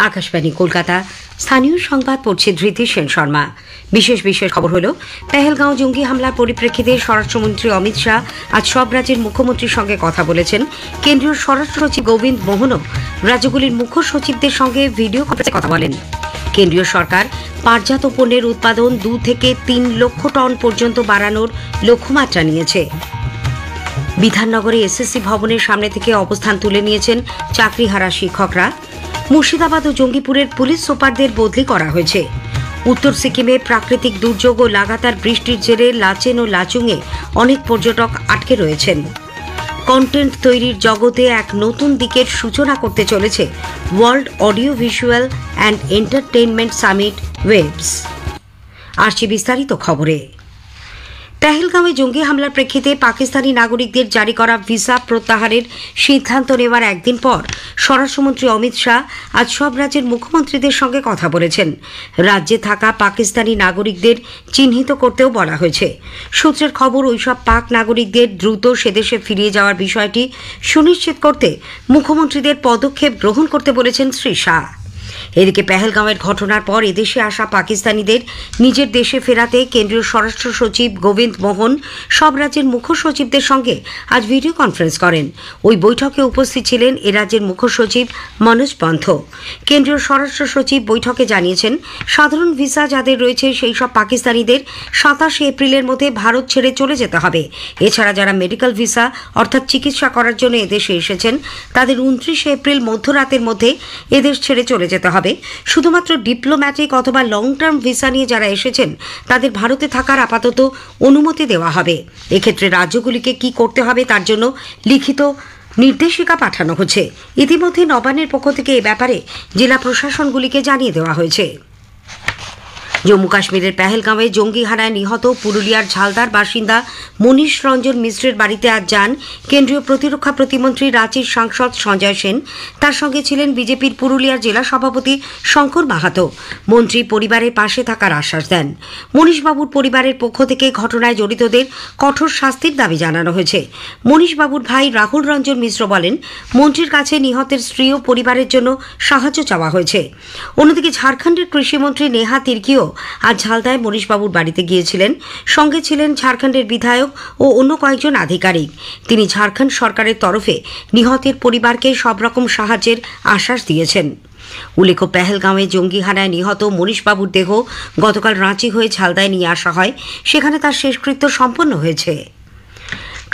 আকাশবাণী কলকাতা। স্থানীয় সংবাদ পড়ছে ধৃতি সেন শর্মা। বিশেষ খবর হল, পেহেলগাঁও জঙ্গি হামলার পরিপ্রেক্ষিতে স্বরাষ্ট্রমন্ত্রী অমিত শাহ আজ সব রাজ্যের মুখ্যমন্ত্রীর সঙ্গে কথা বলেছেন। কেন্দ্রীয় স্বরাষ্ট্র সচিব গোবিন্দ মোহনও রাজ্যগুলির মুখ্য সচিবদের সঙ্গে ভিডিও কনফারেন্সে কথা বলেন। কেন্দ্রীয় সরকার পাটজাত পণ্যের উৎপাদন 2 থেকে 3 লক্ষ টন পর্যন্ত বাড়ানোর লক্ষ্যমাত্রা নিয়েছে। বিধাননগরে এসএসসি ভবনের সামনে থেকে অবস্থান তুলে নিয়েছেন চাকরিহারা শিক্ষকরা। মুর্শিদাবাদ ও জঙ্গিপুরের পুলিশ সুপারদের বদলি করা হয়েছে। উত্তর সিকিমে প্রাকৃতিক দুর্যোগ ও লাগাতার বৃষ্টির জেরে লাচেন ও লাচুংয়ে অনেক পর্যটক আটকে রয়েছেন। কন্টেন্ট তৈরির জগতে এক নতুন দিকের সূচনা করতে চলেছে world audio visual and entertainment summit WAVES. আসছে বিস্তারিত খবরে। পেহেলগাঁওয়ে জঙ্গি হামলার প্রেক্ষিতে পাকিস্তানি নাগরিকদের জারি করা ভিসা প্রত্যাহারের সিদ্ধান্ত নেওয়ার একদিন পর স্বরাষ্ট্রমন্ত্রী অমিত শাহ আজ সব রাজ্যের মুখ্যমন্ত্রীদের সঙ্গে কথা বলেছেন। রাজ্যে থাকা পাকিস্তানি নাগরিকদের চিহ্নিত করতেও বলা হয়েছে। সূত্রের খবর, ওইসব পাক নাগরিকদের দ্রুত সেদেশে ফিরিয়ে যাওয়ার বিষয়টি সুনিশ্চিত করতে মুখ্যমন্ত্রীদের পদক্ষেপ গ্রহণ করতে বলেছেন শ্রী শাহ। এদিকে পেহেলগাঁওয়ের ঘটনার পর এদেশে আসা পাকিস্তানিদের নিজের দেশে ফেরাতে কেন্দ্রীয় স্বরাষ্ট্র সচিব গোবিন্দ মোহন সব রাজ্যের মুখ্য সচিবদের সঙ্গে আজ ভিডিও কনফারেন্স করেন। ওই বৈঠকে উপস্থিত ছিলেন এ রাজ্যের মুখ্য সচিব মনোজ পন্থ। কেন্দ্রীয় স্বরাষ্ট্র সচিব বৈঠকে জানিয়েছেন, সাধারণ ভিসা যাদের রয়েছে সেই সব পাকিস্তানিদের 27 এপ্রিলের মধ্যে ভারত ছেড়ে চলে যেতে হবে। এছাড়া যারা মেডিকেল ভিসা অর্থাৎ চিকিৎসা করার জন্য এদেশে এসেছেন তাদের 29 এপ্রিল মধ্যরাতের মধ্যে এদেশ ছেড়ে চলে যেতে হবে। শুধুমাত্র ডিপ্লোম্যাটিক অথবা লং টার্ম ভিসা নিয়ে যারা এসেছেন তাদের ভারতে থাকার আপাতত অনুমতি দেওয়া হবে। এক্ষেত্রে রাজ্যগুলিকে কি করতে হবে তার জন্য লিখিত নির্দেশিকা পাঠানো হচ্ছে। ইতিমধ্যে নবান্নের পক্ষ থেকে এ ব্যাপারে জেলা প্রশাসনগুলিকে জানিয়ে দেওয়া হয়েছে। জম্মু কাশ্মীরের পেহেলগাঁওয়ে জঙ্গি হানায় নিহত পুরুলিয়ার ঝালদার বাসিন্দা মনীষ রঞ্জন মিশ্রের বাড়িতে আজ যান কেন্দ্রীয় প্রতিরক্ষা প্রতিমন্ত্রী, রাঁচির সাংসদ সঞ্জয় সেন। তার সঙ্গে ছিলেন বিজেপির পুরুলিয়ার জেলা সভাপতি শঙ্কর মাহাতো। মন্ত্রী পরিবারের পাশে থাকার আশ্বাস দেন। মনীষবাবুর পরিবারের পক্ষ থেকে ঘটনায় জড়িতদের কঠোর শাস্তির দাবি জানানো হয়েছে। মনীষবাবুর ভাই রাহুল রঞ্জন মিশ্র বলেন, মন্ত্রীর কাছে নিহতের স্ত্রী ও পরিবারের জন্য সাহায্য চাওয়া হয়েছে। অন্যদিকে ঝাড়খণ্ডের কৃষিমন্ত্রী নেহা তির্কিও আজ ঝালদায় মনীষবাবুর বাড়িতে গিয়েছিলেন। সঙ্গে ছিলেন ঝাড়খণ্ডের বিধায়ক ও অন্য কয়েকজন আধিকারিক। তিনি ঝাড়খণ্ড সরকারের তরফে নিহতের পরিবারকে সব রকম সাহায্যের আশ্বাস দিয়েছেন। উল্লেখ্য, পেহেলগাঁওয়ে জঙ্গি হানায় নিহত মনীষবাবুর দেহ গতকাল রাঁচি হয়ে ঝালদায় নিয়ে আসা হয়। সেখানে তার শেষকৃত্য সম্পন্ন হয়েছে।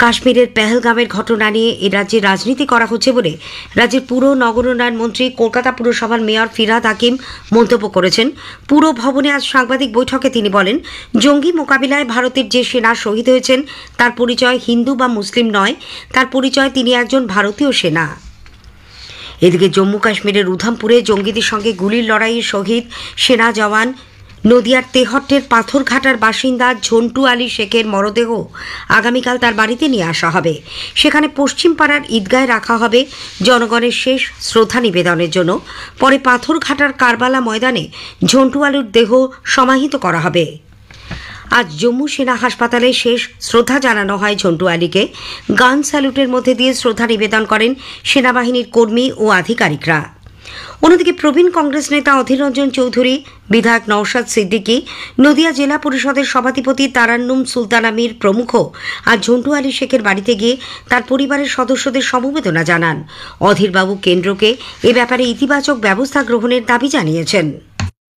কাশ্মীরের পেহেলগাঁওয়ের ঘটনা নিয়ে এ রাজ্যে রাজনীতি করা হচ্ছে বলে রাজ্যের পুর নগরোন্নয়ন মন্ত্রী, কলকাতা পুরসভার মেয়র ফিরহাদ হাকিম মন্তব্য করেছেন। পুর ভবনে আজ সাংবাদিক বৈঠকে তিনি বলেন, জঙ্গি মোকাবিলায় ভারতের যে সেনা শহীদ হয়েছেন তার পরিচয় হিন্দু বা মুসলিম নয়, তার পরিচয় তিনি একজন ভারতীয় সেনা। এদিকে জম্মু কাশ্মীরের উধামপুরে জঙ্গিদের সঙ্গে গুলির লড়াইয়ে শহীদ সেনা জওয়ান নদিয়ার তেহট্টের পাথরঘাটার বাসিন্দা ঝন্টু আলী শেখের মরদেহ আগামীকাল তার বাড়িতে নিয়ে আসা হবে। সেখানে পশ্চিম পাড়ার ঈদগায় রাখা হবে জনগণের শেষ শ্রদ্ধা নিবেদনের জন্য। পরে পাথরঘাটার কারবালা ময়দানে ঝন্টু আলীর দেহ সমাহিত করা হবে। আজ জম্মু সেনা হাসপাতালে শেষ শ্রদ্ধা জানানো হয় ঝন্টু আলীকে। গান স্যালুটের মধ্যে দিয়ে শ্রদ্ধা নিবেদন করেন সেনাবাহিনীর কর্মী ও আধিকারিকরা। অন্যদিকে প্রবীণ কংগ্রেস নেতা অধীর রঞ্জন চৌধুরী, বিধায়ক নওশাদ সিদ্দিকী, নদিয়া জেলা পরিষদের সভাধিপতি তারান্নুম সুলতান আমির প্রমুখ আজ ঝন্টু আলী শেখের বাড়িতে গিয়ে তার পরিবারের সদস্যদের সমবেদনা জানান। অধীরবাবু কেন্দ্রকে এ ব্যাপারে ইতিবাচক ব্যবস্থা গ্রহণের দাবি জানিয়েছেন।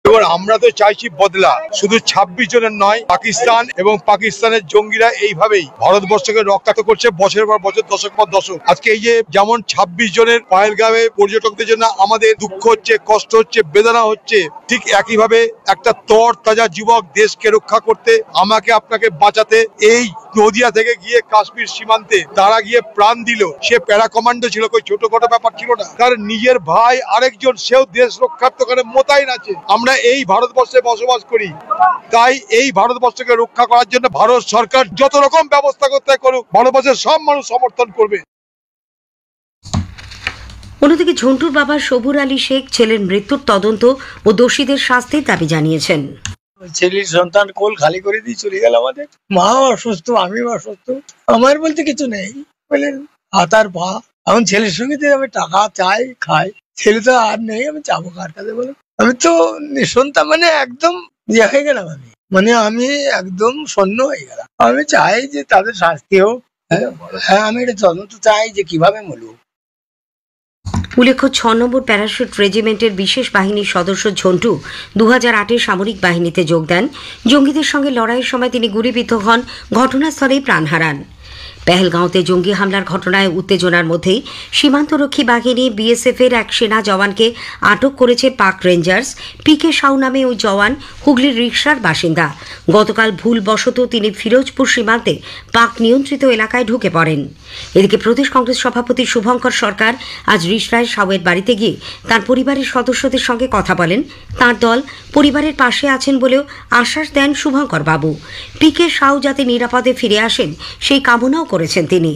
এবার আমরা তো চাইছি বদলা, শুধু 26 জনের নয়, পাকিস্তান এবং পাকিস্তানের জঙ্গিরা এইভাবেই ভারতবর্ষকে রক্ষা করছে বছরের পর বছর, দশক পর দশক। আজকে এই যে যেমন 26 জনের পেহেলগাঁওয়ে পর্যটকদের জন্য আমাদের দুঃখ হচ্ছে, কষ্ট হচ্ছে, বেদনা হচ্ছে, ঠিক একইভাবে একটা তর তাজা যুবক দেশকে রক্ষা করতে, আমাকে আপনাকে বাঁচাতে এই নদিয়া থেকে গিয়ে কাশ্মীর সীমান্তে তারা গিয়ে প্রাণ দিল। সে প্যারা কমান্ডো ছিল, કોઈ ছোটখাটো ব্যাপার ছিল না। তার নিজের ভাই আরেকজন, সেও দেশ রক্ষার্থে ওখানে মোতায়েন আছে। আমরা এই ভারতবর্ষে বসবাস করি, তাই এই ভারতবর্ষকে রক্ষা করার জন্য ভারত সরকার যত রকম ব্যবস্থা করতে করুক, ভারতবর্ষের সব মানুষ সমর্থন করবে। অন্যদিকে ঝন্টুর বাবা সবুর আলী শেখ ছেলের মৃত্যুর তদন্ত ও দোষীদের শাস্তির দাবি জানিয়েছেন। ছেলের সন্তান কোল খালি করে দিয়ে চলে গেল আমাদের। মা অসুস্থ, আমিও অসুস্থ, আমার বলতে কিছু নেই। বললেন হাত আর পা এখন ছেলের সঙ্গে যে আমি টাকা চাই খাই, ছেলে তো আর নেই, আমি যাবো কার কাছে বলো? আমি তো নিঃসন্তান, মানে একদম ইয়ে হয়ে গেলাম আমি, মানে আমি একদম শূন্য হয়ে গেলাম। আমি চাই যে তাদের শাস্তি হোক। হ্যাঁ, আমি এটা তদন্ত চাই যে কিভাবে মূলক। উল্লেখ্য 6 নম্বর প্যারাশুট রেজিমেন্টের বিশেষ বাহিনীর সদস্য ঝন্টু 2008-এ সামরিক বাহিনীতে যোগ দেন। জঙ্গিদের সঙ্গে লড়াইয়ের সময় তিনি গুলিবিদ্ধ হন, ঘটনাস্থলেই প্রাণ হারান। পেহেলগাঁওতে জঙ্গি হামলার ঘটনায় উত্তেজনার মধ্যেই সীমান্তরক্ষী বাহিনী বিএসএফের এক সেনা জওয়ানকে আটক করেছে পাক রেঞ্জার্স। পিকে সাউ নামে ওই জওয়ান হুগলির রিকশার বাসিন্দা। গতকাল ভুলবশত তিনি ফিরোজপুর সীমান্তে পাক নিয়ন্ত্রিত এলাকায় ঢুকে পড়েন। এদিকে প্রদেশ কংগ্রেস সভাপতি শুভঙ্কর সরকার আজ রিষড়ায় সাউয়ের বাড়িতে গিয়ে তার পরিবারের সদস্যদের সঙ্গে কথা বলেন। তার দল পরিবারের পাশে আছেন বলেও আশ্বাস দেন শুভঙ্কর বাবু। পিকে সাউ যাতে নিরাপদে ফিরে আসেন সেই কামনাও করেছেন তিনি।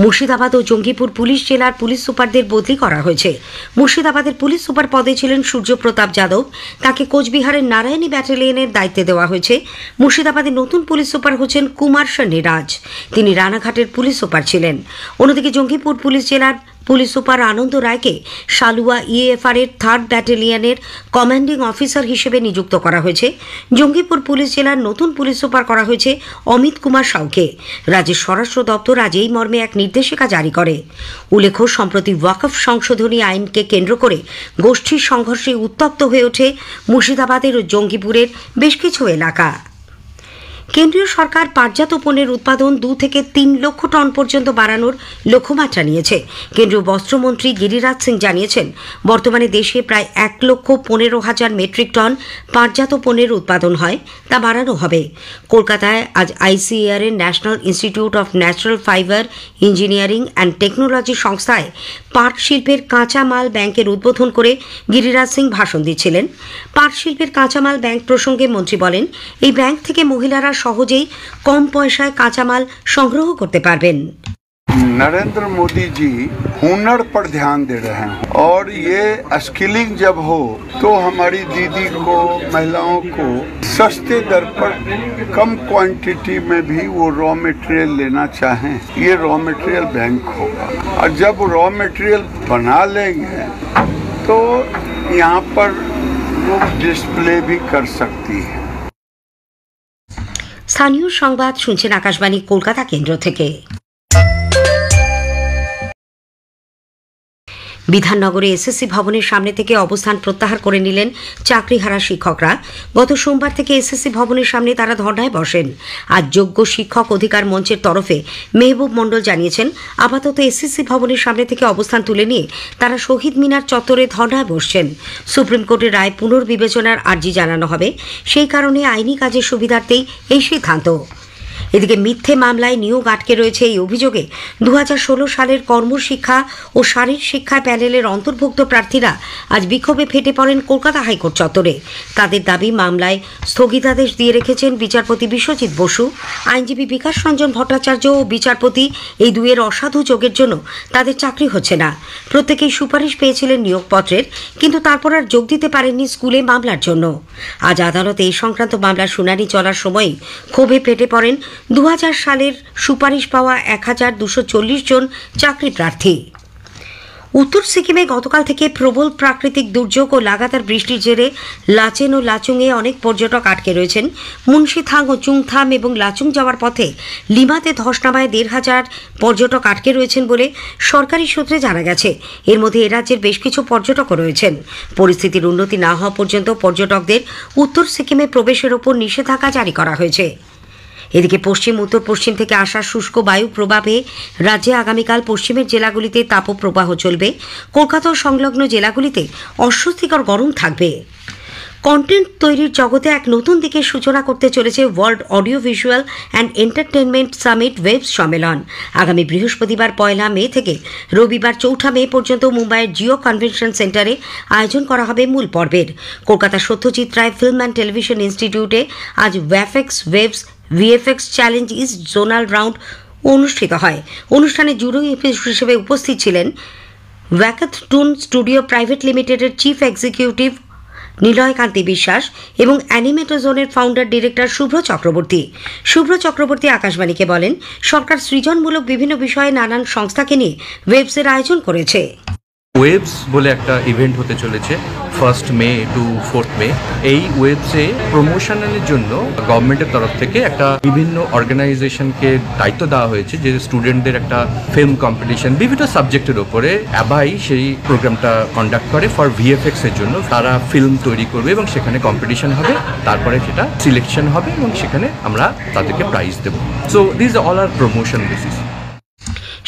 মুর্শিদাবাদ ও জঙ্গিপুর পুলিশ জেলার পুলিশ সুপারদের বদলি করা হয়েছে। মুর্শিদাবাদের পুলিশ সুপার পদে ছিলেন সূর্যপ্রতাপ যাদব, তাকে কোচবিহারের নারায়ণী ব্যাটালিয়নের দায়িত্বে দেওয়া হয়েছে। মুর্শিদাবাদের নতুন পুলিশ সুপার হচ্ছেন কুমার শনিরাজ, তিনি রানাঘাটের পুলিশ সুপার ছিলেন। অন্যদিকে জঙ্গিপুর পুলিশ জেলার পুলিশ সুপার আনন্দ রায়কে সালুয়া ইএফআর এর 3rd ব্যাটালিয়নের কমান্ডিং অফিসার হিসেবে নিযুক্ত করা হয়েছে। জঙ্গিপুর পুলিশ জেলার নতুন পুলিশ সুপার করা হয়েছে অমিত কুমার সাউকে। রাজ্যের স্বরাষ্ট্র দপ্তর আজ এই মর্মে এক নির্দেশিকা জারি করে। উল্লেখ্য, সম্প্রতি ওয়াকফ সংশোধনী আইনকে কেন্দ্র করে গোষ্ঠীর সংঘর্ষে উত্তপ্ত হয়ে ওঠে মুর্শিদাবাদের ও জঙ্গিপুরের বেশ কিছু এলাকা। কেন্দ্রীয় সরকার পাটজাত পণ্যের উৎপাদন 2 থেকে 3 লক্ষ টন পর্যন্ত বাড়ানোর লক্ষ্যমাত্রা নিয়েছে। কেন্দ্রীয় বস্ত্রমন্ত্রী গিরিরাজ সিং জানিয়েছেন, বর্তমানে দেশে প্রায় 1,15,000 মেট্রিক টন পাটজাত পণ্যের উৎপাদন হয়, তা বাড়ানো হবে। কলকাতায় আজ আইসিএআর এর national institute of natural fibre engineering and technology সংস্থায় পাট শিল্পের কাঁচামাল ব্যাংকের উদ্বোধন করে গিরিরাজ সিং ভাষণ দিচ্ছিলেন। পাট শিল্পের কাঁচামাল ব্যাংক প্রসঙ্গে মন্ত্রী বলেন, এই ব্যাংক থেকে মহিলারা সহজেই কম পয়সায় কাঁচামাল সংগ্রহ করতে পারবেন। नरेंद्र मोदी जी हुनर पर ध्यान दे रहे हैं और ये स्किलिंग जब हो तो हमारी दीदी को, महिलाओं को सस्ते दर पर कम क्वांटिटी में भी वो रॉ मटेरियल लेना चाहें, ये रॉ मटेरियल बैंक होगा। और जब रॉ मटेरियल बना लेंगे तो यहाँ पर वो डिस्प्ले भी कर सकती है। স্থানীয় সংবাদ শুনছেন আকাশবাণী কলকাতা কেন্দ্র থেকে। বিধাননগরে এসএসসি ভবনের সামনে থেকে অবস্থান প্রত্যাহার করে নিলেন চাকরিহারা শিক্ষকরা। গত সোমবার থেকে এসএসসি ভবনের সামনে তারা ধর্নায় বসেন। আজ যোগ্য শিক্ষক অধিকার মঞ্চের তরফে মেহবুব মণ্ডল জানিয়েছেন, আপাতত এসএসসি ভবনের সামনে থেকে অবস্থান তুলে নিয়ে তারা শহীদ মিনার চত্বরে ধর্নায় বসছেন। সুপ্রিম কোর্টের রায় পুনর্বিবেচনার আর্জি জানানো হবে, সেই কারণে আইনি কাজের সুবিধার্থেই এই সিদ্ধান্ত। এদিকে মিথ্যে মামলায় নিয়োগ আটকে রয়েছে এই অভিযোগে 2016 সালের কর্মশিক্ষা ও শারীর শিক্ষা প্যানেলের অন্তর্ভুক্ত প্রার্থীরা আজ বিক্ষোভে ফেটে পড়েন কলকাতা হাইকোর্ট চত্বরে। তাদের দাবি, মামলায় স্থগিতাদেশ দিয়ে রেখেছেন বিচারপতি বিশ্বজিৎ বসু। আইনজীবী বিকাশ রঞ্জন ভট্টাচার্য ও বিচারপতি এই দুয়ের অসাধু যোগের জন্য তাদের চাকরি হচ্ছে না। প্রত্যেকেই সুপারিশ পেয়েছিলেন নিয়োগপত্রের, কিন্তু তারপর আর যোগ দিতে পারেননি স্কুলে মামলার জন্য। আজ আদালতে এই সংক্রান্ত মামলার শুনানি চলার সময়ই ক্ষোভে ফেটে পড়েন 2000 সালের সুপারিশ পাওয়া 1240 জন চাকরি প্রার্থী। উত্তর সিকিমে গতকাল থেকে প্রবল প্রাকৃতিক দুর্যোগ ও লাগাতার বৃষ্টির জেরে লাচেন ও লাচুংয়ে অনেক পর্যটক আটকে রয়েছেন। মুন্সিথাং ও চুংথাম এবং লাচুং যাওয়ার পথে লিমাতে ধস নামায় 1,500 পর্যটক আটকে রয়েছেন বলে সরকারি সূত্রে জানা গেছে। এর মধ্যে এ রাজ্যের বেশ কিছু পর্যটকও রয়েছেন। পরিস্থিতির উন্নতি না হওয়া পর্যন্ত পর্যটকদের উত্তর সিকিমে প্রবেশের ওপর নিষেধাজ্ঞা জারি করা হয়েছে। এদিকে পশ্চিম উত্তর পশ্চিম থেকে আসা শুষ্ক বায়ু প্রভাবে রাজ্যে আগামীকাল পশ্চিমের জেলাগুলিতে তাপপ্রবাহ চলবে। কলকাতা ও সংলগ্ন জেলাগুলিতে অস্বস্তিকর গরম থাকবে। কন্টেন্ট তৈরির জগতে এক নতুন দিকের সূচনা করতে চলেছে world audio visual and entertainment summit WAVES সম্মেলন। আগামী বৃহস্পতিবার 1 মে থেকে রবিবার 4 মে পর্যন্ত মুম্বাইয়ের জিও কনভেনশন সেন্টারে আয়োজন করা হবে মূল পর্বের। কলকাতার Satyajit Ray film and television ইনস্টিটিউটে আজ WAFX WAVES VFX challenge east zonal round অনুষ্ঠিত হয়। অনুষ্ঠানে জুরি হিসেবে উপস্থিত ছিলেন ওয়াকাথটুন স্টুডিও প্রাইভেট লিমিটেডের চিফ এক্সিকিউটিভ নিলয় কান্তি বিশ্বাস এবং অ্যানিমেটোজোনের ফাউন্ডার ডিরেক্টর শুভ্র চক্রবর্তী আকাশবাণীকে বলেন, সরকার সৃজনমূলক বিভিন্ন বিষয়ে নানান সংস্থাকে নিয়ে ওয়েবসের আয়োজন করেছে। ওয়েবস বলে একটা ইভেন্ট হতে চলেছে 1 মে টু 4 মে। এই ওয়েবসে প্রমোশনের জন্য গভর্নমেন্টের তরফ থেকে একটা বিভিন্ন অর্গানাইজেশনকে দায়িত্ব দেওয়া হয়েছে যে স্টুডেন্টদের একটা ফিল্ম কম্পিটিশন বিভিন্ন সাবজেক্টের ওপরে অ্যাবাই সেই প্রোগ্রামটা কন্ডাক্ট করে ফর ভিএফএক্স এর জন্য। তারা ফিল্ম তৈরি করবে এবং সেখানে কম্পিটিশন হবে, তারপরে সেটা সিলেকশন হবে এবং সেখানে আমরা তাদেরকে প্রাইজ দেবো। So this all are promotion basis.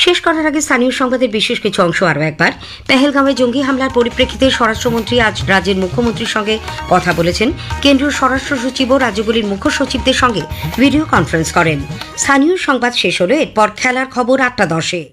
শেষ করার আগে স্থানীয় সংবাদের বিশেষ কিছু অংশ আরও একবার। পেহেলগাঁওয়ে জঙ্গি হামলার পরিপ্রেক্ষিতে স্বরাষ্ট্রমন্ত্রী আজ রাজ্যের মুখ্যমন্ত্রীর সঙ্গে কথা বলেছেন। কেন্দ্রীয় স্বরাষ্ট্র সচিব ও রাজ্যগুলির মুখ্য সচিবদের সঙ্গে ভিডিও কনফারেন্স করেন। স্থানীয় সংবাদ শেষ হলো, এরপর খেলার খবর 8টা 10-এ।